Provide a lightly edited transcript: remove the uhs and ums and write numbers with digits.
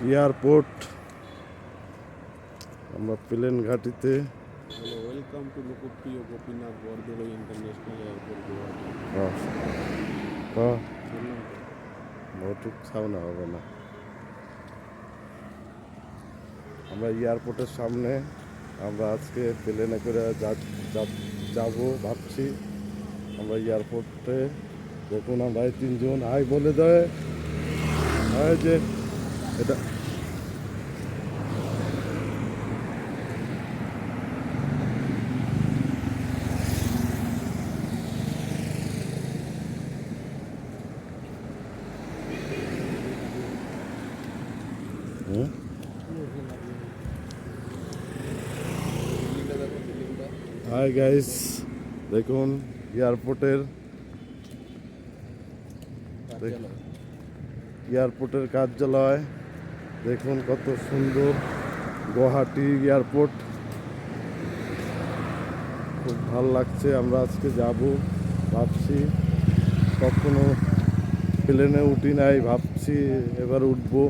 Airport, আমরা plane ঘাটিতে। Hello, welcome to Lokpriya Gopinath Bordoloi international airport Guwahati. বললাম তো। ওটুক ছাউনা হবে না। আমরা এয়ারপোর্টের সামনে, আমরা আজকে প্লেনে করে যাব ভাবছি। আমরা এয়ারপোর্টে দেখুন, আমরা এই তিনজন আই বলে দেয় যে এটা বিল্ডিংটা দেখো, বিল্ডিংটা। হাই গাইস, দেখুন এয়ারপোর্টের কার্যালয় দেখুন, কত সুন্দর গুয়াহাটি এয়ারপোর্ট। খুব ভালো লাগছে। আমরা আজকে যাব ভাবছি, কখনো প্লেনে উঠি নাই, ভাবছি এবার উঠবো।